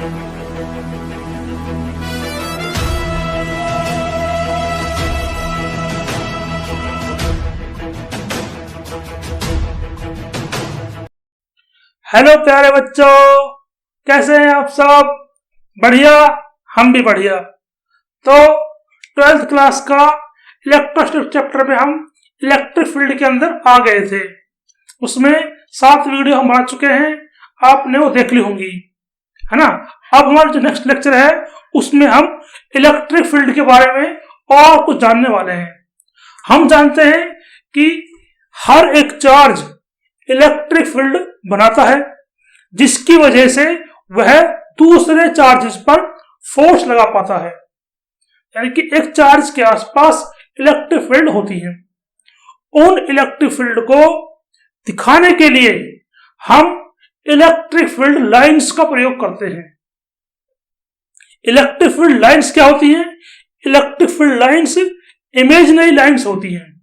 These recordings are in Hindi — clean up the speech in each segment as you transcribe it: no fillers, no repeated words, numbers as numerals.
हेलो प्यारे बच्चों, कैसे हैं आप सब? बढ़िया, हम भी बढ़िया। तो 12th क्लास का इलेक्ट्रोस्टैटिक चैप्टर में हम इलेक्ट्रिक फील्ड के अंदर आ गए थे। उसमें 7 वीडियो हम आ चुके हैं, आपने वो देख ली होंगी, है ना। अब हमारा जो नेक्स्ट लेक्चर है उसमें हम इलेक्ट्रिक फील्ड के बारे में और कुछ जानने वाले हैं। हम जानते हैं कि हर एक चार्ज इलेक्ट्रिक फील्ड बनाता है, जिसकी वजह से वह दूसरे चार्जेस पर फोर्स लगा पाता है। यानी कि एक चार्ज के आसपास इलेक्ट्रिक फील्ड होती है। उन इलेक्ट्रिक फील्ड को दिखाने के लिए हम इलेक्ट्रिक फील्ड लाइंस का प्रयोग करते हैं। इलेक्ट्रिक फील्ड लाइंस क्या होती हैं? Electric field lines imaginary lines होती हैं,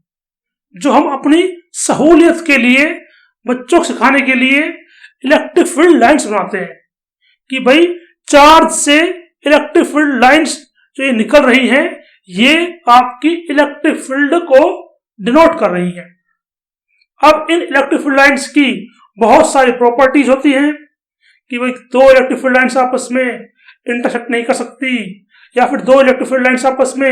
जो हम अपनी सहूलियत के लिए, बच्चों को सिखाने के लिए इलेक्ट्रिक फील्ड लाइंस बनाते हैं कि भाई चार्ज से इलेक्ट्रिक फील्ड लाइंस जो ये निकल रही हैं, ये आपकी इलेक्ट्रिक फील्ड को डिनोट कर रही हैं। अब इन इलेक्ट्रिक फील्ड लाइंस की बहुत सारी प्रॉपर्टीज होती हैं कि भाई 2 इलेक्ट्रिक फील्ड लाइंस आपस में इंटरसेक्ट नहीं कर सकती, या फिर 2 इलेक्ट्रिक फील्ड लाइंस आपस में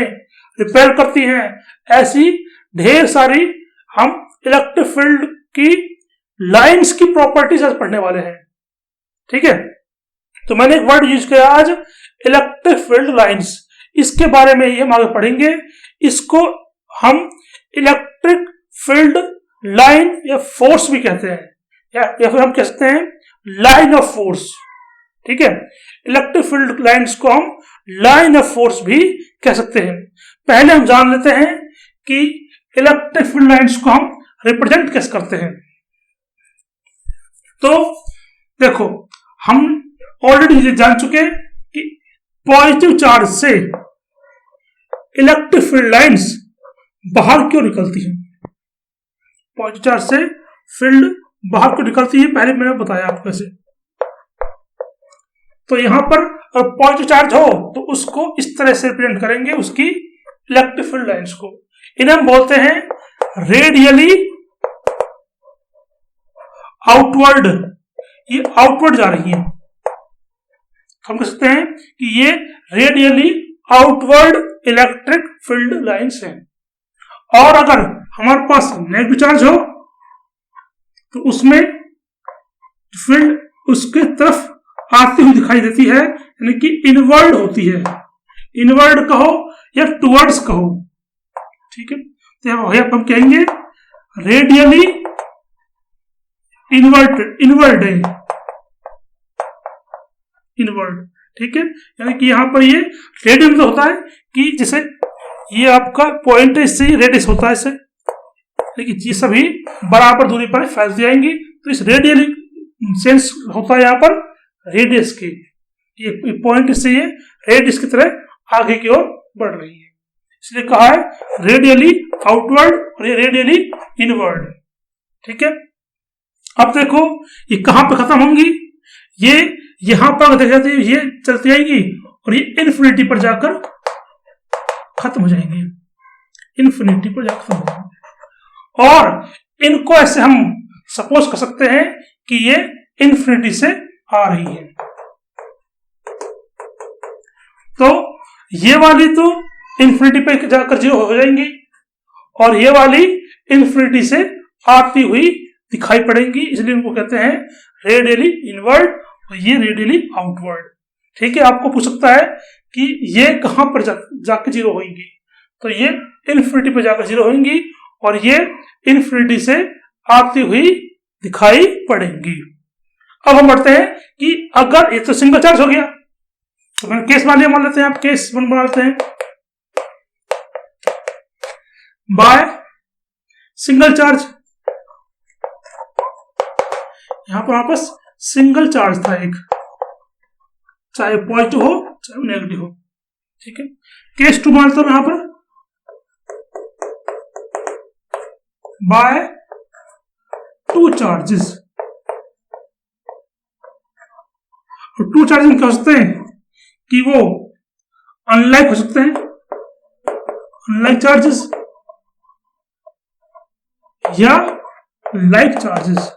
रिपेल करती हैं। ऐसी ढेर सारी हम इलेक्ट्रिक फील्ड की लाइंस की प्रॉपर्टीज आज पढ़ने वाले हैं, ठीक है। तो मैंने एक वर्ड यूज किया आज, इलेक्ट्रिक फील्ड लाइंस। इसके बारे में ही हम आगे पढ़ेंगे। इसको हम इलेक्ट्रिक फील्ड लाइन या फोर्स भी कहते हैं, या फिर हम कह सकते हैं लाइन ऑफ फोर्स, ठीक है। इलेक्ट्रिक फील्ड लाइंस को हम लाइन ऑफ फोर्स भी कह सकते हैं। पहले हम जान लेते हैं कि इलेक्ट्रिक फील्ड लाइंस को हम रिप्रेजेंट कैसे करते हैं। तो देखो, हम ऑलरेडी जान चुके हैं कि पॉजिटिव चार्ज से इलेक्ट्रिक फील्ड लाइंस बाहर क्यों निकलती हैं। पॉजिटिव चार्ज से फील्ड बाहर क्यों निकलती है, पहले मैंने बताया आपको ऐसे। तो यहां पर पॉजिटिव चार्ज हो तो उसको इस तरह से रिप्रेजेंट करेंगे, उसकी इलेक्ट्रिक फील्ड लाइंस को। इन्हें हम बोलते हैं रेडियली आउटवर्ड। ये आउटवर्ड जा रही है, हम कह सकते हैं कि ये radially outward electric field lines हैं। और अगर हमारे पास नेगेटिव चार्ज हो तो उसमें फील्ड उसके तरफ आती हुई दिखाई देती है, यानी कि इनवर्ड होती है। इनवर्ड कहो या टुवर्ड्स कहो, ठीक है। तो हम कहेंगे रेडियली इनवर्ड है, इनवर्ड, ठीक है। यानी कि यहां पर ये रेडियस में होता है कि जैसे ये आपका पॉइंट है, इससे रेडियस होता है इससे, लेकिन ये सभी बराबर दूरी पर फैल जाएंगी। तो इस रेडियली सेंस होता है यहाँ पर रेडियस की, ये पॉइंट से ये रेडियस की तरह आगे की ओर बढ़ रही है, इसलिए कहा है रेडियली आउटवर्ड और ये रेडियली इनवर्ड, ठीक है। अब देखो ये कहां पर खत्म होंगी, ये यहां पर देखा तो ये चलती आएगी और ये इन्फिनिटी पर जाकर खत्म हो जाएंगी, इन्फिनिटी पर जाकर खत्म हो जाएंगे। और इनको ऐसे हम सपोज कर सकते हैं कि ये इन्फिनिटी से आ रही है। तो ये वाली तो इन्फिनिटी पे जाकर 0 हो जाएंगी और ये वाली इन्फिनिटी से आती हुई दिखाई पड़ेंगी, इसलिए इनको कहते हैं रेडियली इनवर्ड और ये रेडियली आउटवर्ड, ठीक है। आपको पूछ सकता है कि ये कहां पर जाकर 0 होंगी, तो ये इन्फिनिटी पर जाकर 0 होंगी और ये इन्फिनिटी से आती हुई दिखाई पड़ेंगी। अब हम बढ़ते हैं कि अगर ये तो सिंगल चार्ज हो गया, तो मैंने केस मान लेते हैं, आप केस 1 बना लेते हैं। बाय सिंगल चार्ज, यहां पर वापस सिंगल चार्ज था एक, चाहे पॉजिटिव हो चाहे नेगेटिव हो, ठीक है। केस 2 मानता हूं यहां पर बाय 2 चार्जेस। तो टू चार्जेस क्या हो सकते हैं कि वो अनलाइक हो सकते हैं, अनलाइक चार्जेस या लाइक चार्जेस।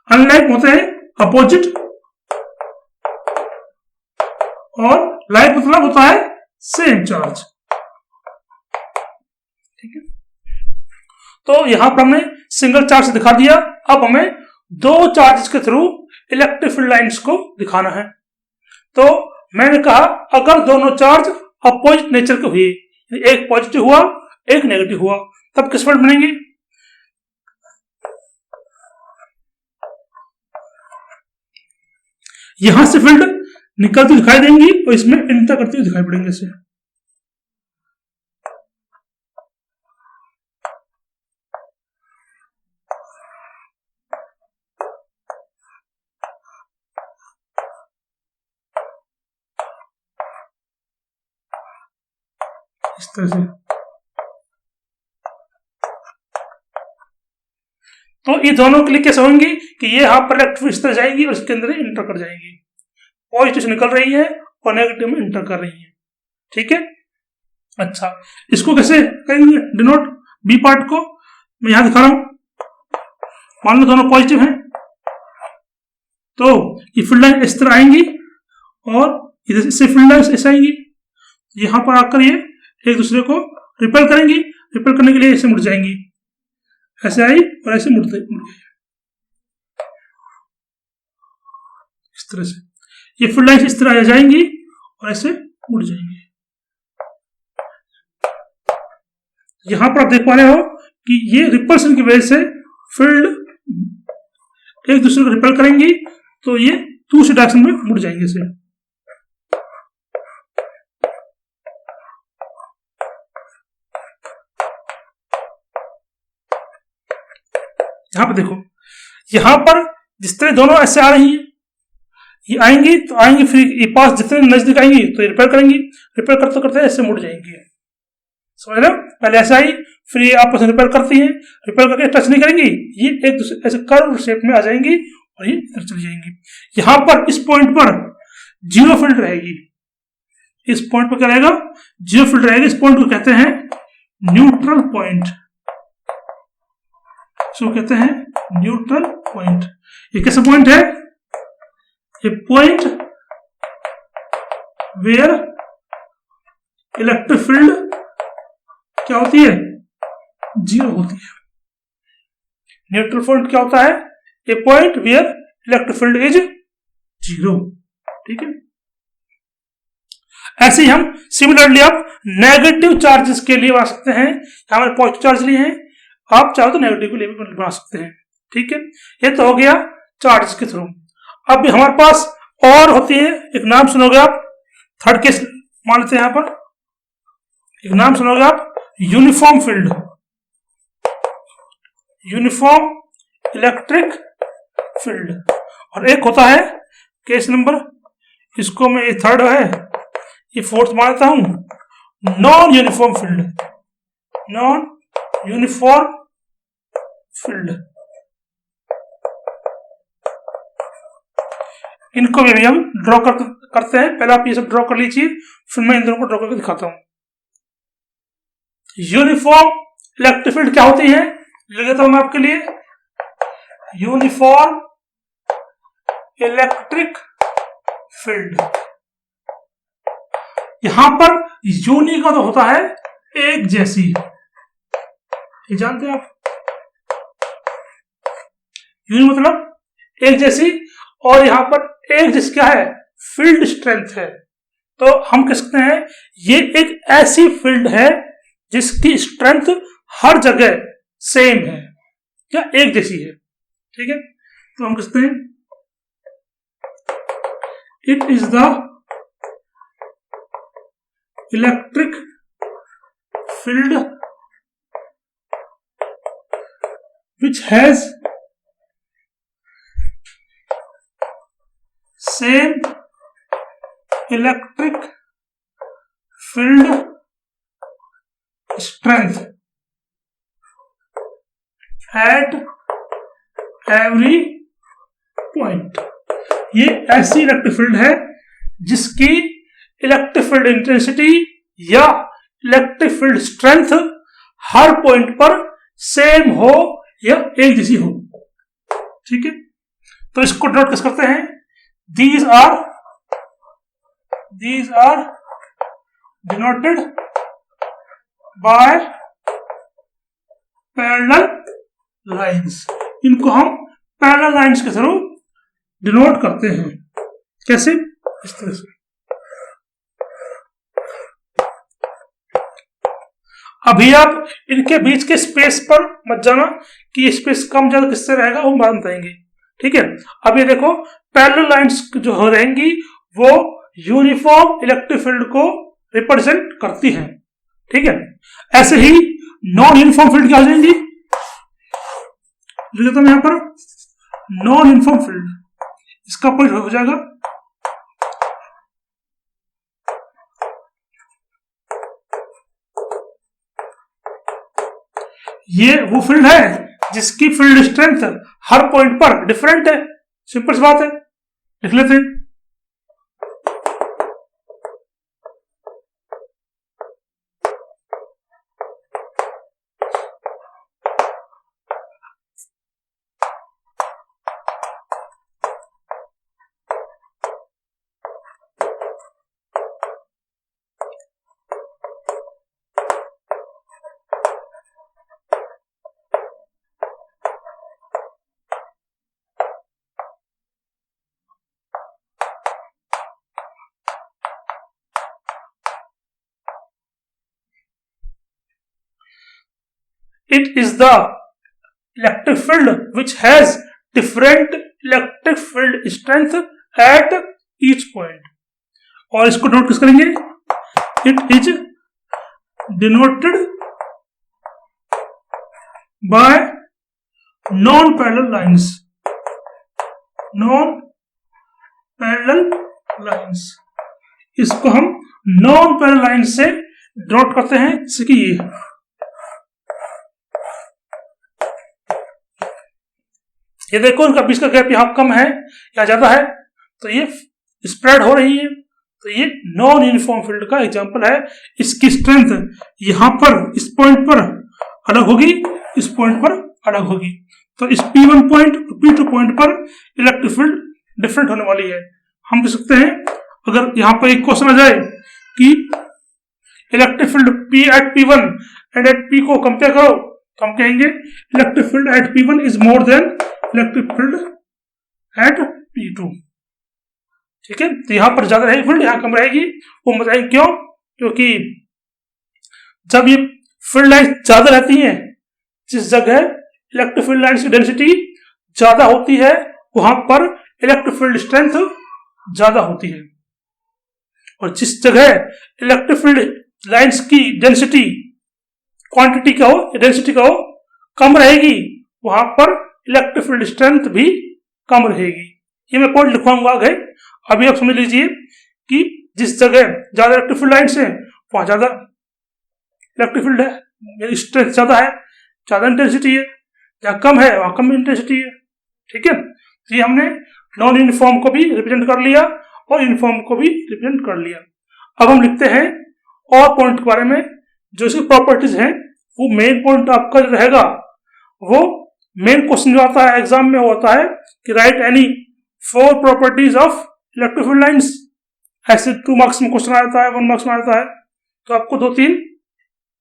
अनलाइक होते हैं अपोजिट और लाइक मतलब होता है सेम चार्ज। ठीक है, तो यहां पर हमने सिंगल चार्ज दिखा दिया। अब हमें दो चार्जेस के थ्रू इलेक्ट्रिक फील्ड लाइंस को दिखाना है। तो मैंने कहा अगर दोनों चार्ज अपोजिट नेचर के हुए, एक पॉजिटिव हुआ एक नेगेटिव हुआ, तब किस फील्ड बनेंगे? यहां से फील्ड निकलती दिखाई देंगी और इसमें इंटर करती हुई दिखाई पड़ेंगे इसे। इस तरह से। तो ये दोनों के लिए कैसे होंगी कि ये यहां पर इलेक्ट्रिक इस तरह जाएंगी और इसके अंदर इंटर कर जाएंगी, पॉजिटिव से निकल रही है और नेगेटिव में इंटर कर रही है। ठीक है, अच्छा इसको कैसे करेंगे डिनोट? बी पार्ट को मैं यहां दिखा रहा हूं। मान लो दोनों पॉजिटिव हैं, तो ये फील्ड लाइन इस तरह आएंगी और इधर से फील्ड लाइन ऐसे आएंगी, यहां पर आकर ये एक दूसरे को रिपेल करेंगी। रिपेल करने के लिए ऐसे मुड़ जाएंगी, ऐसे आई और ऐसे मुड़ गई इस तरह से। ये फील्ड लाइन इस तरह आ जाएंगी और ऐसे मुड़ जाएंगी। यहां पर आप देख पा रहे हो कि ये रिपल्सन की वजह से फील्ड एक दूसरे को रिपेल करेंगी, तो ये दूसरे डायरेक्शन में मुड़ जाएंगे इसे। यहां पर देखो, यहां पर जिस तरह दोनों ऐसे आ रही है, ये आएंगी तो आएंगी, फिर ये पास जितने नजदीक आएंगी तो ये रिपेयर करेंगी, रिपेयर करते करते ऐसे मुड़ जाएंगी। समझ रहे हो? पहले ऐसे आई, फिर ये आपस में रिपेयर करती है, रिपेयर करके टच नहीं करेंगी, ये एक दूसरे ऐसे कर्व शेप में आ जाएंगी और ये इधर चली जाएंगी। यहां पर इस पॉइंट पर जीरो फील्ड रहेगी, इस पॉइंट पर क्या रहेगा? जीरो फील्ड रहेगी। इस पॉइंट को कहते हैं न्यूट्रल पॉइंट, इसको कहते हैं न्यूट्रल पॉइंट। ये कैसा पॉइंट है? ये पॉइंट वेयर इलेक्ट्रिक फील्ड क्या होती है? जीरो होती है। न्यूट्रल पॉइंट क्या होता है? A point where electric field is zero. ठीक है, ऐसे ही हम सिमिलरली आप नेगेटिव चार्जेस के लिए बना सकते हैं। हमारे पॉजिटिव चार्ज लिए हैं, आप चाहो तो नेगेटिव के लिए भी बना सकते हैं। ठीक है, ये तो हो गया चार्ज के थ्रू। अब हमारे पास और होती है, एक नाम सुनोगे आप, थर्ड केस मान लेते हैं। यहां पर एक नाम सुनोगे आप, uniform field, uniform electric field. और एक होता है केस नंबर, इसको मैं ये थर्ड है, ये फोर्थ मानता हूं, non uniform field, non uniform field. इनको भी हम ड्रॉ करते हैं। पहले आप ये सब ड्रॉ कर लीजिए, फिर मैं इन दोनों को ड्रॉ करके दिखाता हूं। यूनिफॉर्म इलेक्ट्रिक फील्ड क्या होती है, लिख देता हूं मैं आपके लिए। यूनिफॉर्म इलेक्ट्रिक फील्ड, यहां पर यूनि का तो होता है एक जैसी, ये जानते हैं आप, यूनि मतलब एक जैसी, और यहां पर एक जैसी क्या है? फील्ड स्ट्रेंथ है। तो हम कह सकते हैं ये एक ऐसी फील्ड है जिसकी स्ट्रेंथ हर जगह सेम है या एक जैसी है। ठीक है, तो हम कहते हैं it is the electric field which has same electric field strength at every point. ये ऐसी इलेक्ट्रिक फील्ड है जिसकी इलेक्ट्रिक फील्ड इंटेंसिटी या इलेक्ट्रिक फील्ड स्ट्रेंथ हर पॉइंट पर सेम हो या एक जैसी हो। ठीक है, तो इसको नोट कैसे करते हैं? These are denoted by parallel lines. इनको हम पैरेलल लाइंस के थ्रू डिनोट करते हैं। कैसे? इस तरह से। अभी आप इनके बीच के स्पेस पर मत जाना कि स्पेस कम ज्यादा किससे रहेगा, वो बाद में बताएंगे। ठीक है, अब ये देखो पैरेलल लाइंस जो हो रहेंगी वो यूनिफॉर्म इलेक्ट्रिक फील्ड को रिप्रेजेंट करती हैं। ठीक है, ऐसे ही नॉन यूनिफॉर्म फील्ड क्या हो जाएंगी? लिख देता हूं यहां पर नॉन यूनिफॉर्म फील्ड, इसका पॉइंट हो जाएगा ये वो फील्ड है जिसकी फील्ड स्ट्रेंथ हर पॉइंट पर डिफरेंट है। सिंपल सी बात है, लिख लेते हैं। It is the electric field which has different electric field strength at each point। और इसको नोट किस करेंगे? It is denoted by non-parallel lines। non-parallel lines, इसको हम non-parallel lines से डिनोट करते हैं, जैसे कि ये देखो इनका बीच का गैप यहाँ कम है या ज्यादा है, तो ये स्प्रेड हो रही है, तो ये नॉन यूनिफॉर्म फील्ड का एग्जांपल है। इसकी स्ट्रेंथ यहाँ पर इस पॉइंट पर अलग होगी, इस पॉइंट पर अलग होगी, तो इस P1 पॉइंट P2 पॉइंट पर इलेक्ट्रिक फील्ड डिफरेंट होने वाली है। हम कह सकते हैं अगर यहाँ पर एक क्वेश्चन आ जाए कि electric field P at P1 and at P को कंपेयर करो, तो हम कहेंगे electric field at P1 is more than electric field at P2। ठीक है, तो यहां पर ज्यादा रहेगी फील्ड, यहां कम रहेगी। वो बताएंगे क्यों? क्योंकि जब ये फील्ड लाइन ज्यादा रहती हैं, जिस जगह इलेक्ट्रिक फील्ड लाइन की डेंसिटी ज्यादा होती है वहां पर इलेक्ट्रिक फील्ड स्ट्रेंथ ज्यादा होती है, और जिस जगह इलेक्ट्रिक फील्ड लाइंस की डेंसिटी क्वांटिटी का हो, डेंसिटी का हो, कम रहेगी, वहां पर इलेक्ट्रिक फील्ड स्ट्रेंथ भी कम रहेगी। ये मैं पॉइंट लिखवाऊंगा आगे। अभी आप समझ लीजिए कि जिस जगह ज्यादा इलेक्ट्रिक फील्ड लाइन्स है वहां ज्यादा इलेक्ट्रिक फील्ड है, स्ट्रेंथ ज्यादा है, ज्यादा इंटेंसिटी है, जहां कम है वहां कम इंटेंसिटी है। ठीक है, तो ये हमने नॉन यूनिफॉर्म को भी रिप्रेजेंट कर लिया और यूनिफॉर्म को भी रिप्रेजेंट कर लिया। अब हम लिखते हैं और पॉइंट के बारे में, जो इसकी प्रॉपर्टीज हैं। वो मेन पॉइंट आपका जो रहेगा, वो मेन क्वेश्चन जो आता है एग्जाम में, वो होता है कि right any 4 properties of electric field lines. ऐसे 2 मार्क्स में क्वेश्चन आता है, 1 मार्क्स में आता है, तो आपको 2-3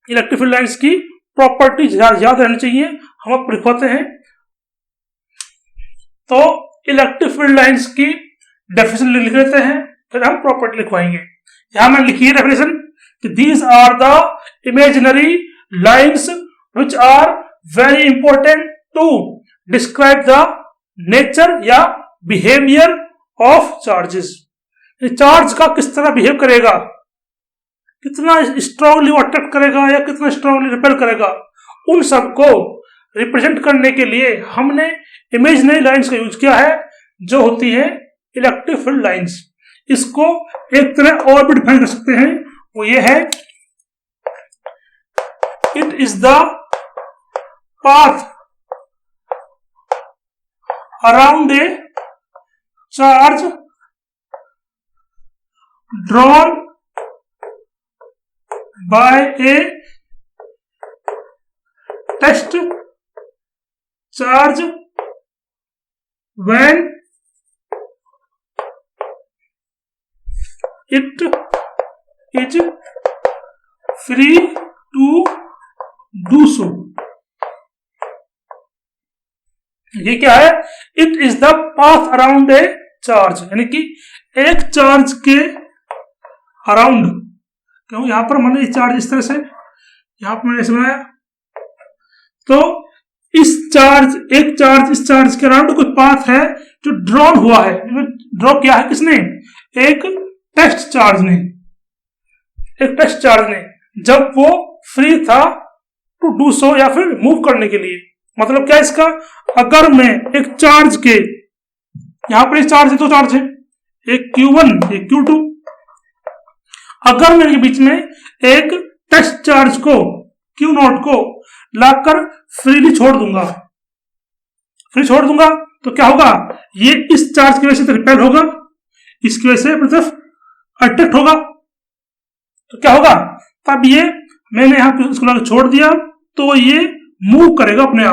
इलेक्ट्रिक फील्ड लाइंस की प्रॉपर्टीज याद रहनी चाहिए। हम आपको लिखवाते हैं। तो इलेक्ट्रिक फील्ड लाइंस की डेफिनेशन लिख लेते हैं, फिर हम प्रॉपर्टी लिखवाएंगे। यहां मैंने लिखी है डेफिनेशन कि these are the imaginary lines which are very important to describe the nature या बिहेवियर ऑफ चार्जेस। चार्ज का किस तरह बिहेव करेगा, कितना स्ट्रांगली वो अट्रैक्ट करेगा या कितना स्ट्रांगली रिपेल करेगा, उन सबको रिप्रेजेंट करने के लिए हमने इमेजिनरी लाइंस का यूज किया है, जो होती है इलेक्ट्रिक फील्ड लाइंस। इसको एक तरह और भी डिफाइन कर सकते हैं, वो ये है, it is the path around a charge drawn by a test charge when it is free to do so। ये क्या है? It is the path around a charge, यानी कि एक चार्ज के अराउंड, क्यों यहां पर मैंने चार्ज इस तरह से यहां पर मैंने बनाया, तो इस चार्ज के अराउंड कोई पाथ है जो ड्रॉन हुआ है। ड्रॉ किया है किसने? एक टेस्ट चार्ज ने, जब वो फ्री था टू डू सो, या फिर मूव करने के लिए। मतलब क्या इसका? अगर मैं एक चार्ज के, यहां पर एक चार्ज है, दो चार्ज है, एक Q1 एक Q2, अगर मैं बीच में एक टेस्ट चार्ज को Q0 को लाकर फ्रीली छोड़ दूंगा, तो क्या होगा? ये इस चार्ज की वजह से रिपेल होगा, इसकी वजह से मतलब अट्रैक्ट होगा, तो क्या होगा? तब ये मैंने यहां पे उसको लाकर छोड़ दिया, तो ये मूव करेगा अपने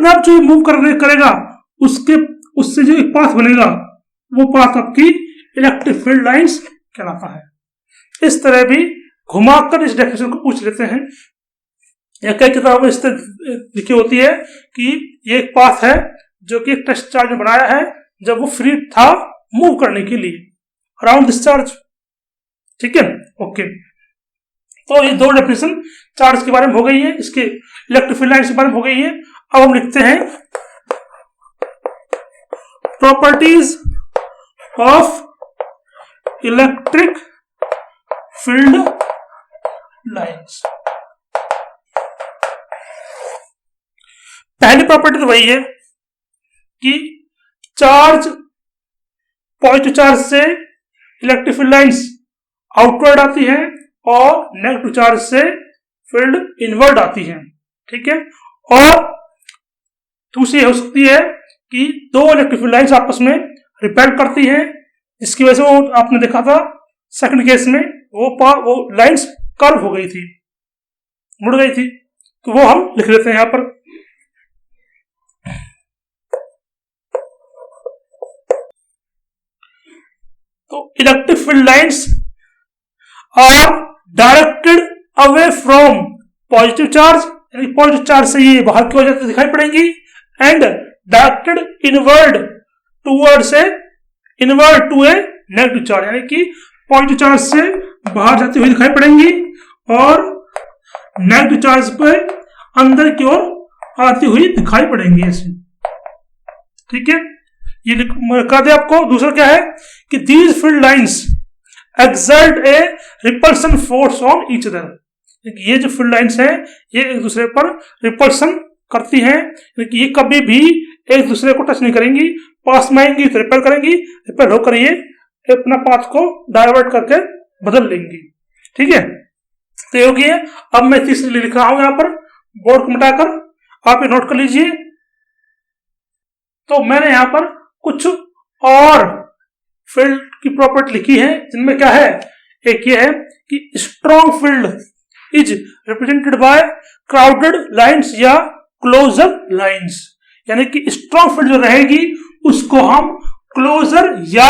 आप जो मूव करेगा, उससे जो एक पाथ बनेगा, वो पाथ आपकी इलेक्ट्रिक फील्ड लाइंस कहलाता है। इस तरह भी घुमाकर इस डेफिनेशन को पूछ लेते हैं, या कई किताबों में इस तरह लिखी होती है कि ये एक पाथ है जो कि एक टेस्ट चार्ज ने बनाया है जब वो फ्री था मूव करने के लिए अराउंड दिस चार्ज। ठीक है, ओके। तो ये दो डेफिनेशन चार्ज के बारे में हो गई है, इसके इलेक्ट्रिक फील्ड लाइंस के बारे में हो गई है। अब हम लिखते हैं properties of electric field lines. पहली प्रॉपर्टी तो वही है कि चार्ज, पॉजिटिव चार्ज से इलेक्ट्रिक फील्ड लाइंस आउटवर्ड आती है और नेगेटिव चार्ज से फील्ड इनवर्ड आती है। ठीक है, और दूसरी हो सकती है कि दो इलेक्ट्रिक फील्ड लाइंस आपस में रिपेल करती हैं, जिसकी वजह से वो आपने देखा था सेकंड केस में वो लाइंस कर्व हो गई थी, मुड़ गई थी, तो वो हम लिख लेते हैं यहां पर। तो electric field lines are directed away from positive charge, यानी पॉजिटिव चार्ज से ये बाहर की वजह से दिखाई पड़ेंगी, and directed inward to a negative charge, यानी कि पॉजिटिव चार्ज से बाहर जाती हुई दिखाई पड़ेंगी और नेगेटिव चार्ज पे अंदर की ओर आती हुई दिखाई पड़ेंगी ऐसे। ठीक है, ये कह दे आपको। दूसरा क्या है कि these field lines exert A repulsion force on each other, ये जो फील्ड लाइंस है ये एक दूसरे पर रिपल्सन करती हैं, ये कभी भी एक दूसरे को टच नहीं करेंगी, पास में आएंगी तो रिपेल करेंगी, रिपेल होकर ये अपना पाथ को डाइवर्ट करके बदल लेंगी। ठीक है, तो ये होगी। अब मैं तीसरी लिख रहा हूं यहां पर, बोर्ड को मिटाकर आप ये नोट कर लीजिए। तो मैंने यहां पर कुछ और फील्ड की प्रॉपर्टी लिखी है, जिनमें क्या है, एक ये है कि strong field is represented by crowded lines या क्लोजर लाइंस, यानी कि स्ट्रॉन्ग फील्ड जो रहेगी उसको हम क्लोजर या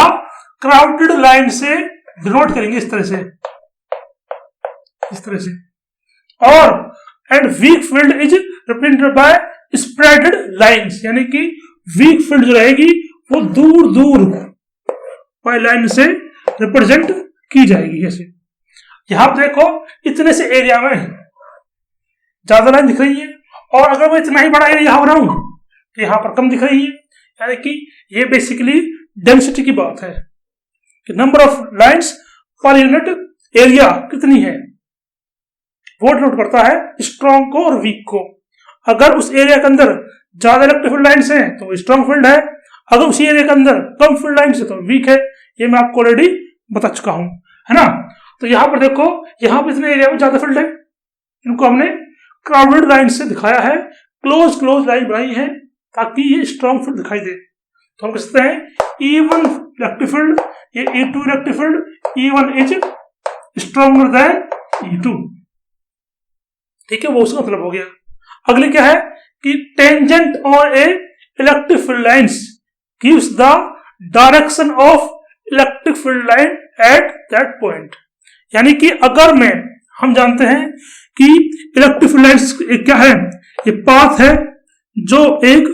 क्राउडेड लाइन से डिनोट करेंगे, इस तरह से। और and weak field is represented by spreaded lines, यानी कि वीक फील्ड जो रहेगी वो दूर दूर वाई लाइन से रिप्रेजेंट की जाएगी। ऐसे यहां पर देखो, इतने से एरिया में ज्यादा लाइन दिख रही है, और अगर मैं इतना ही बड़ा एरिया यहां बनाऊं तो यहां पर कम दिख रही है, यानी कि ये बेसिकली डेंसिटी की बात है कि number of lines per unit area कितनी है, वो डिनोट करता है स्ट्रॉन्ग को और वीक को। अगर उस एरिया के अंदर ज्यादा इलेक्ट्रिक फील्ड लाइंस हैं तो स्ट्रॉन्ग फील्ड है, अगर उसी एरिया के अंदर कम फील्ड लाइंस है तो वीक है। ये मैं आपको ऑलरेडी बता चुका हूं, है ना। तो यहां पर देखो, यहां पर इतने एरिया में ज्यादा फील्ड है, इनको हमने क्राउडेड लाइन से दिखाया है, क्लोज लाइन बनाई है, ताकि ये स्ट्रॉन्ग फील्ड दिखाई दे। तो हम कह सकते हैं E1 इलेक्ट्रिक फील्ड, ये E2 electric field, E1 is stronger than E2। ठीक है, वो उसका मतलब हो गया। अगले क्या है कि tangent on A electric field lines gives the direction of electric field line at that point. यानी कि अगर हम जानते हैं कि इलेक्ट्रिक फील्ड लाइंस क्या है, ये पाथ है जो एक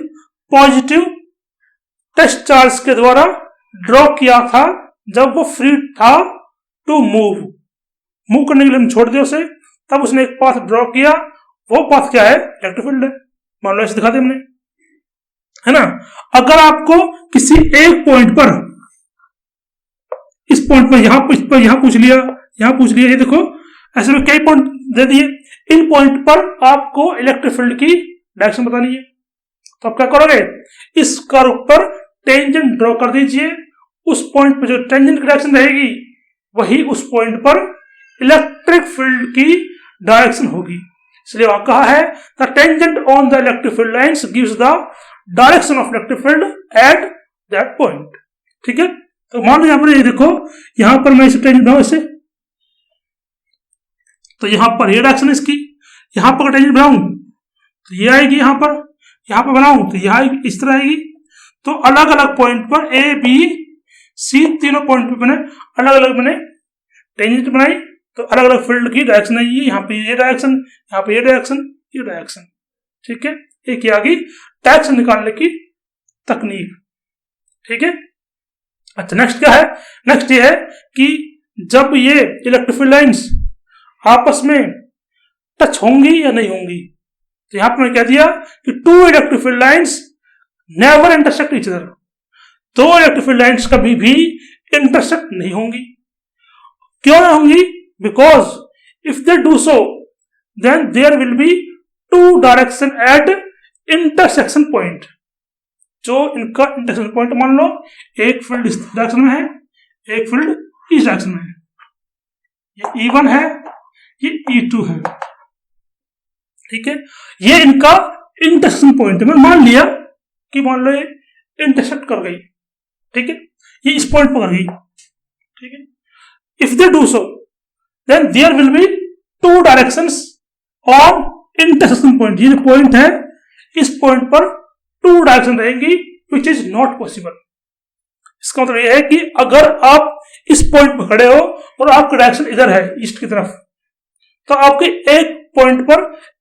पॉजिटिव टेस्ट चार्ज के द्वारा ड्रॉ किया था जब वो फ्री था टू मूव करने के लिए हम छोड़ दिया उसे, तब उसने एक पाथ ड्रॉ किया, वो पाथ क्या है, इलेक्ट्रिक फील्ड है। मान लो ऐसे दिखा दे हमने, है ना। अगर आपको किसी एक पॉइंट पर, इस पॉइंट पर यहां पूछ लिया, ये देखो ऐसे में कई पॉइंट दे दिए, इन पॉइंट पर आपको इलेक्ट्रिक फील्ड की डायरेक्शन बतानी है। तो आप क्या करोगे, इस कर्व पर टेंजेंट ड्रॉ कर दीजिए, उस पॉइंट पर जो टेंजेंट की डायरेक्शन रहेगी वही उस पॉइंट पर इलेक्ट्रिक फील्ड की डायरेक्शन होगी। इसलिए वहां कहा है the tangent on the electric field lines gives the direction of electric field at that point. ठीक है, तो मान लो यहां पर ये देखो, यहां पर मैं इसे टेंजेंट बनाऊं इसे, तो यहां पर ये डायरेक्शन इसकी, यहां पर टेंजेंट बनाऊं तो ये आएगी, यहां पर बनाऊं तो यह इस तरह आएगी। तो अलग अलग पॉइंट पर A B C तीनों पॉइंट पे मैंने अलग अलग टेंजेंट बनाई, तो अलग अलग फील्ड की डायरेक्शन है ये, यहाँ पे ये डायरेक्शन, यहाँ पे ये डायरेक्शन। ठीक है, एक ये आ गई डायरेक्शन निकालने की तकनीक। ठीक है, अच्छा नेक्स्ट क्या है, नेक्स्ट ये है कि जब ये इलेक्ट्रिक फील्ड लाइंस आपस में टच होंगी या नहीं होंगी, तो यहां पर मैं कह दिया कि two electric field lines never intersect each other. दो इलेक्ट्रिक फील्ड लाइंस कभी भी इंटरसेक्ट नहीं होंगी। क्यों नहीं होंगी, because if they do so then there will be two direction at intersection point. जो इनका इंटरसेक्शन पॉइंट मान लो, एक फील्ड इस डायरेक्शन में है, एक फील्ड इस डायरेक्शन में है, ये E1 है, ये E2 है। ठीक है, ये इनका इंटरसेक्शन पॉइंट है। मैं मान लिया कि मान लो ये इंटरसेक्ट कर गई, ठीक है, ये इस पॉइंट पर कर गई। ठीक है, if they do so then there will be two directions on intersection point. ये जो पॉइंट है, इस पॉइंट पर टू डायरेक्शन रहेंगी विच इज नॉट पॉसिबल। इसका मतलब यह है कि अगर आप इस पॉइंट पर खड़े हो और आपका डायरेक्शन इधर है ईस्ट की तरफ, तो आपके एक पॉइंट पर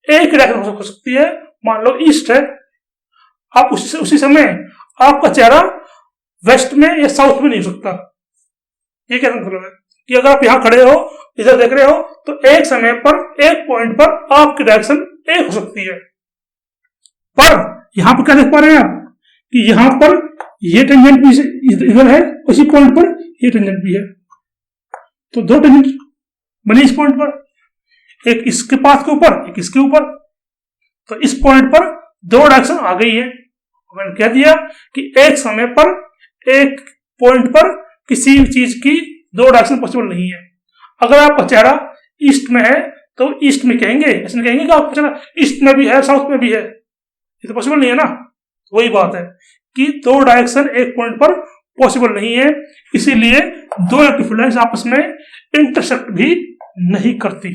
एक डायरेक्शन हो सकती है, मान लो ईस्ट है, आप उसी समय आपका चेहरा वेस्ट में या साउथ में नहीं हो सकता। ये क्या मतलब है कि अगर आप यहां खड़े हो, इधर देख रहे हो, तो एक समय पर एक पॉइंट पर आपकी डायरेक्शन एक हो सकती है। पर यहां पर क्या देख पा रहे हैं आप कि यहां पर ये टेंजेंट भी इधर है, उसी पॉइंट पर ये टेंजेंट भी है, तो दो टेंजेंट बने इस पॉइंट पर, एक इसके पाथ के ऊपर, एक इसके ऊपर। तो इस पॉइंट पर दो डायरेक्शन आ गई है। मैंने कह दिया कि एक समय पर एक पॉइंट पर किसी चीज की दो डायरेक्शन पॉसिबल नहीं है। अगर आपका चेहरा ईस्ट में है तो ईस्ट में कहेंगे, ऐसे कहेंगे कि आपका चेहरा ईस्ट में भी है, साउथ में भी है, ये तो पॉसिबल नहीं है ना। वही बात है कि दो डायरेक्शन एक पॉइंट पर पॉसिबल नहीं है, इसीलिए दो इलेक्ट्रिक फील्ड लाइंस आपस में इंटरसेक्ट भी नहीं करती।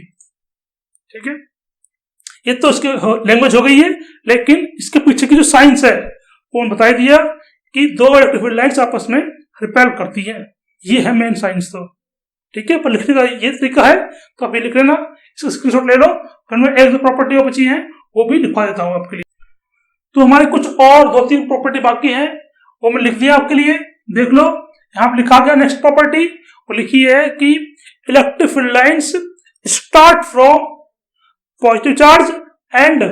ठीक है, ये तो इसकी लैंग्वेज हो गई है, लेकिन इसके पीछे की जो साइंस है वो बता दिया कि दो इलेक्ट्रिक फील्ड लाइंस आपस में रिपेल करती हैं। ये है मेन साइंस। तो ठीक है, पर लिखने का ये तरीका है, तो आप ये लिख लेना, इसका स्क्रीनशॉट ले लो, फिर मैं एक दो प्रॉपर्टी और बची हैं वो भी लिखवा देता हूं आपके लिए। तो हमारे कुछ और दो तीन प्रॉपर्टी बाकी हैं, वो मैं लिख दिया आपके लिए, देख लो। यहां पर लिखा गया नेक्स्ट प्रॉपर्टी, वो लिखी है कि electric field lines start from positive charge and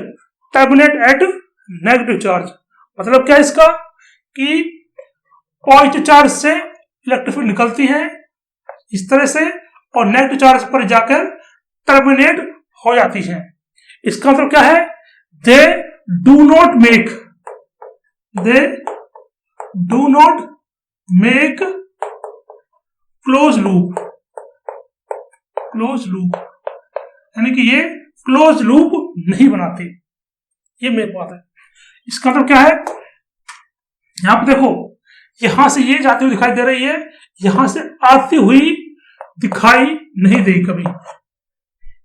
terminate at negative charge. मतलब क्या इसका कि पॉजिटिव चार्ज से इलेक्ट्रिक फील्ड निकलती है इस तरह से, और नेगेटिव चार्ज पर जाकर टर्मिनेट हो जाती है। इसका मतलब क्या है, they do not make close loop, यानी कि ये क्लोज लूप नहीं बनाते। ये मेन बात है। इसका मतलब क्या है यहां पर देखो, यहां से ये जाती हुई दिखाई दे रही है, यहां से आती हुई दिखाई नहीं देगी कभी,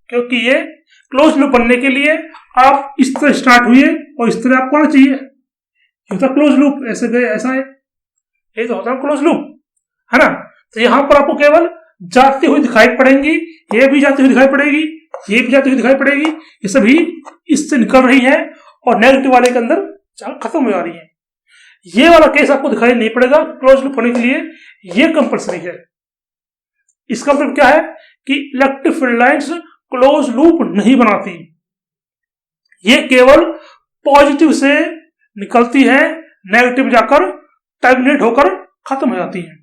क्योंकि ये क्लोज लूप बनने के लिए आप इस तरह स्टार्ट हुए और इस तरह आपको आना चाहिए। ये होता क्लोज लूप, ऐसे गए ऐसा है, ये तो होता है क्लोज लूप, है ना। तो यहां पर आपको केवल जाती हुई दिखाई पड़ेंगी, ये भी जाती हुई दिखाई पड़ेगी, ये भी जाती हुई दिखाई पड़ेगी, ये सभी इससे निकल रही है और नेगेटिव वाले के अंदर खत्म हो जा रही है। ये वाला केस आपको दिखाई नहीं पड़ेगा क्लोज लूप होने के लिए, ये कंपलसरी है। इसका मतलब क्या है कि electric field lines close loop नहीं बनाती, ये केवल पॉजिटिव से निकलती है, नेगेटिव जाकर टर्मिनेट होकर खत्म हो जाती है।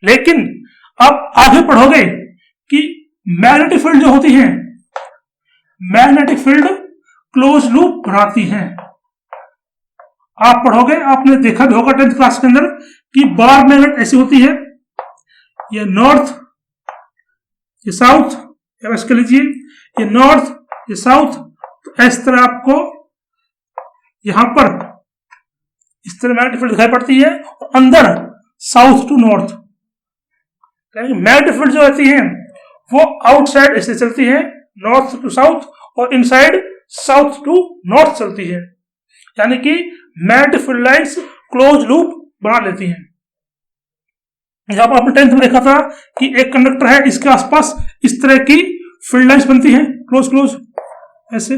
लेकिन अब आगे पढ़ोगे कि मैग्नेटिक फील्ड जो होती है, मैग्नेटिक फील्ड क्लोज लूप बनाती है। आप पढ़ोगे, आपने देखा भी होगा 10th क्लास के अंदर कि बार मैग्नेट ऐसी होती है, ये नॉर्थ, ये साउथ, या वैसे कह लीजिए ये नॉर्थ, ये साउथ, तो इस तरह आपको यहां पर इस तरह मैग्नेटिक फील्ड दिखाई पड़ती है और अंदर south to north. Magnetic field जो होती है वो आउटसाइड ऐसे चलती है, नॉर्थ टू साउथ, और इनसाइड साउथ टू नॉर्थ चलती है, यानी कि magnetic field lines close loop बना लेती हैं। यहां पर आपने 10th में देखा था कि एक कंडक्टर है, इसके आसपास इस तरह की फील्ड लाइंस बनती हैं, क्लोज क्लोज ऐसे।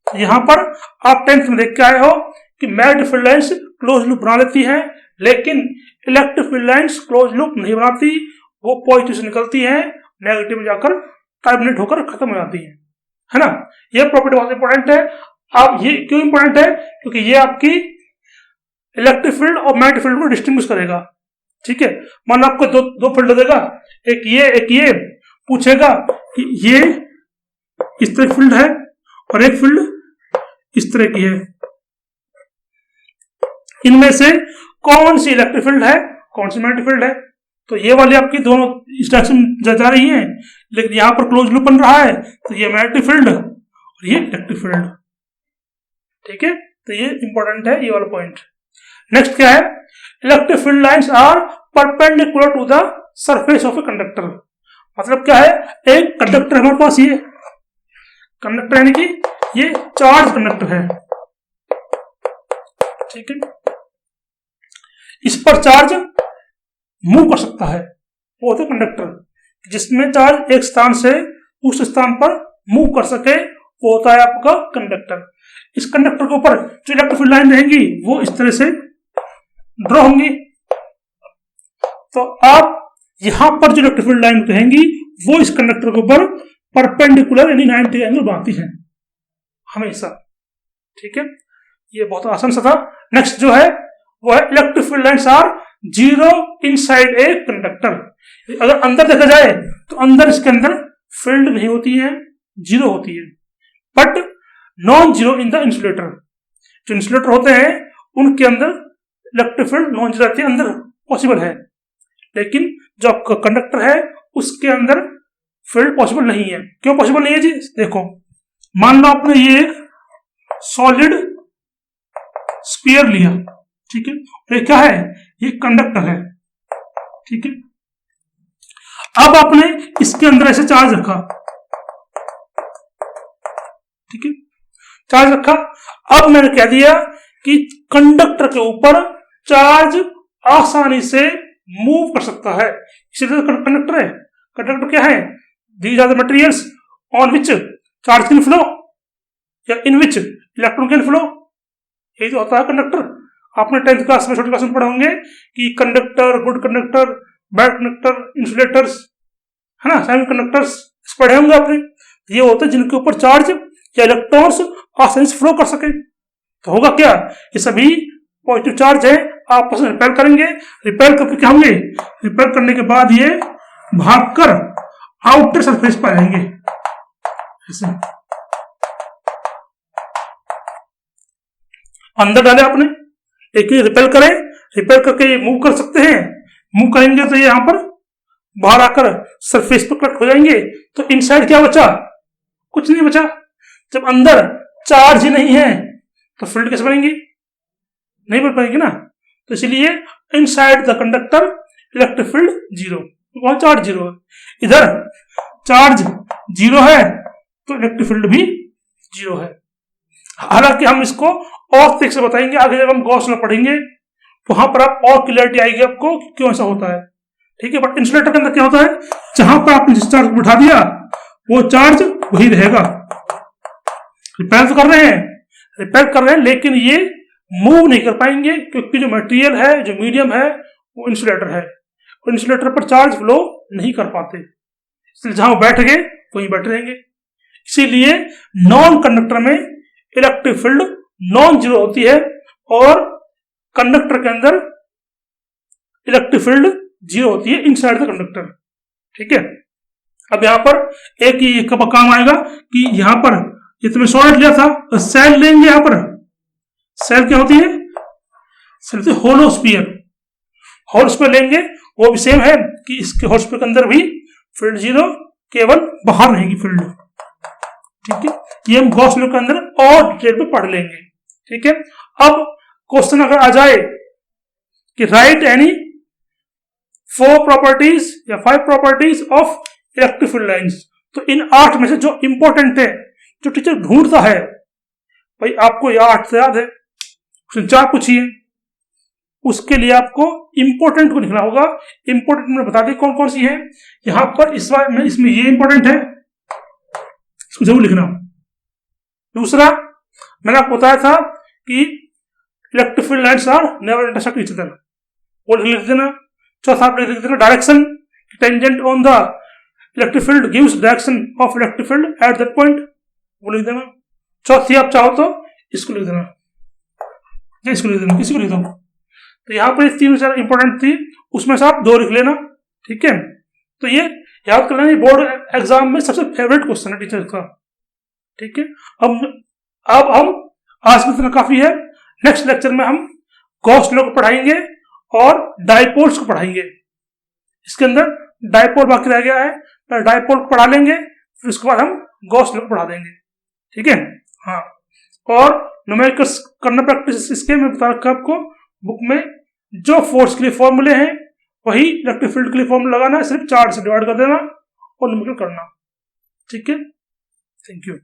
यहां पर आप 10th में देख के आए हो कि magnetic field lines close loop बना लेती है, लेकिन electric field lines close loop नहीं बनाती, वो पॉजिटिव से निकलती है, नेगेटिव में जाकर टर्मिनेट होकर खत्म हो जाती है ना। ये प्रॉपर्टी बहुत इंपॉर्टेंट है। आप ये क्यों इंपॉर्टेंट है, क्योंकि ये आपकी इलेक्ट्रिक फील्ड और मैग्नेटिक फील्ड को डिस्टिंग्विश करेगा। ठीक है, मान लो आपको दो फील्ड देगा, एक ये, पूछेगा कि ये इस तरह फील्ड है और एक फील्ड इस तरह की है, इनमें से कौन सी इलेक्ट्रिक फील्ड है, कौन सी मैग्नेटिक फील्ड है। तो ये वाली आपकी दोनों इस डायरेक्शन जा रही हैं, लेकिन यहां पर क्लोज लूप बन रहा है, तो ये मैग्नेटिक फील्ड और ये इलेक्ट्रिक फील्ड। ठीक है, तो ये इंपॉर्टेंट है ये वाला पॉइंट। नेक्स्ट क्या है, electric field lines are perpendicular to the surface of a conductor. मतलब क्या है, एक कंडक्टर हमारे पास, ये कंडक्टर यानी कि ये चार्ज कंडक्टर है। ठीक है, इस पर चार्ज मूव कर सकता है, वो होता है कंडक्टर, जिसमें चार्ज एक स्थान से उस स्थान पर मूव कर सके, वो होता है आपका कंडक्टर। इस कंडक्टर के ऊपर जो इलेक्ट्रिक फील्ड लाइन रहेंगी वो इस तरह से ड्रॉ होंगी। तो आप यहां पर जो इलेक्ट्रिक फील्ड लाइन रहेंगी वो इस कंडक्टर के ऊपर परपेंडिकुलर यानी 90 एंगल बनाती है हमेशा। ठीक है, ये बहुत आसान सा था। नेक्स्ट जो है वो है electric field lines are zero inside a conductor. अगर अंदर देखा जाए तो अंदर इसके अंदर फील्ड नहीं होती है, जीरो होती है, but non zero in the insulator. जो इंसुलेटर होते हैं उनके अंदर इलेक्ट्रिक फील्ड नॉन जीरो रहती है, अंदर पॉसिबल है, लेकिन जो आपका कंडक्टर है उसके अंदर फील्ड पॉसिबल नहीं है। क्यों पॉसिबल नहीं है जी, देखो मान लो आपने ये एक सॉलिड स्फीयर लिया, ठीक है, ये क्या है, ये कंडक्टर है। ठीक है, अब आपने इसके अंदर ऐसे चार्ज रखा, ठीक है, चार्ज रखा। अब मैंने कह दिया कि कंडक्टर के ऊपर चार्ज आसानी से मूव कर सकता है, इसलिए कंडक्टर है। कंडक्टर क्या है, these are the materials on which charge can flow या in which electron can flow. यही तो होता है कंडक्टर। आपने 10th क्लास में, छोटी क्लास में पढ़े होंगे कि conductor, good conductor, bad conductor, insulators, है ना, सेमी कंडक्टर्स पढ़े होंगे आपने। ये होते हैं जिनके ऊपर चार्ज या इलेक्ट्रॉन्स आसानी से फ्लो कर सके। तो होगा क्या, ये सभी पॉजिटिव चार्ज है, आपस में रिपेल करेंगे, रिपेल करके क्या होंगे, रिपेल करने के बाद ये भागकर आउटर सरफेस पर आएंगे ऐसे। अंदर डाले आपने, एक रिपेल करें, रिपेल करके ये मूव कर सकते हैं, मूव करेंगे तो ये यहां पर बाहर आकर सरफेस पर कट हो जाएंगे। तो इनसाइड क्या बचा, कुछ नहीं बचा। जब अंदर चार्ज ही नहीं है तो फील्ड कैसे बनेंगी, नहीं बन पाएंगे ना, तो इसलिए inside the conductor electric field zero, वहां चार्ज जीरो है, इधर चार्ज जीरो है तो इलेक्ट्रिक फील्ड भी जीरो है। हालांकि हम इसको और तरीके से बताएंगे आगे जब हम गॉस लॉ पढ़ेंगे, वहां पर आप और क्लियरिटी आएगी आपको क्यों ऐसा होता है, ठीक है। बट इंसुलेटर के अंदर क्या होता है, जहां पर आपने जिस चार्ज को बिठा दिया वो चार्ज वही रहेगा। रिपेयर तो कर रहे हैं, रिपेयर कर रहे हैं, लेकिन ये मूव नहीं कर पाएंगे क्योंकि जो मटेरियल है, जो मीडियम है, वो इंसुलेटर है, और इंसुलेटर पर चार्ज फ्लो नहीं कर पाते, इसलिए जहां वो बैठ गए वहीं बैठे रहेंगे। इसीलिए नॉन कंडक्टर में इलेक्ट्रिक फील्ड नॉन जीरो होती है और कंडक्टर के अंदर इलेक्ट्रिक फील्ड जीरो होती है इनसाइड द कंडक्टर, ठीक है। अब यहां पर एक ही काम आएगा कि यहां पर ये तुमने सॉलिड लिया था, तो सेल लेंगे। यहां पर सेल क्या होती है, सेल होती है होलो स्फीयर, होल स्फीयर लेंगे, वो भी सेम है कि इसके होल स्फीयर के अंदर भी फील्ड जीरो, केवल बाहर रहेगी फील्ड, ठीक है। ये हम गॉस लॉ के अंदर और डिटेल में पढ़ लेंगे, ठीक है। अब क्वेश्चन अगर आ जाए कि राइट एनी 4 प्रॉपर्टीज या 5 properties of electric field lines, तो इन 8 में से जो इंपॉर्टेंट है, जो टीचर ढूंढता है, भाई आपको यह 8 से याद है, 4 पूछिए, उसके लिए आपको इंपॉर्टेंट को लिखना होगा। इंपॉर्टेंट में बता दें कौन कौन सी है, यहां पर इस बार में इसमें ये इंपॉर्टेंट है, इसको जरूर लिखना। दूसरा, मैंने आपको बताया था कि electric field lines are never intersect each other, वो लिख देना। चौथा आप लिख देना direction, tangent on the electric field gives direction of electric field at that point, वो लिख देना। चौथी आप चाहो तो इसको लिख देना, इसको लिख देना, किसी को लिख दो। तो यहाँ पर 3 इंपॉर्टेंट थी, उसमें से आप 2 लिख लेना, ठीक है। तो ये याद कर लेना, बोर्ड एग्जाम में सबसे फेवरेट क्वेश्चन है टीचर का, ठीक है। अब हम आज में इतना काफी है, नेक्स्ट लेक्चर में हम गॉस लॉ को पढ़ाएंगे और डायपोल्स को पढ़ाएंगे। इसके अंदर डायपोल बाकी रह गया है, पहले डायपोल को पढ़ा लेंगे, फिर उसके बाद हम गॉस लॉ को पढ़ा देंगे, ठीक है। हाँ, और न्यूमेरिकल्स करना प्रैक्टिस इसके मैं बता रखा आपको बुक में, जो फोर्स के लिए फॉर्मूले हैं वही इलेक्ट्रिक फील्ड के लिए फॉर्मूला लगाना है, सिर्फ 4 से डिवाइड कर देना और न्यूमेरिकल करना, ठीक है। Thank you.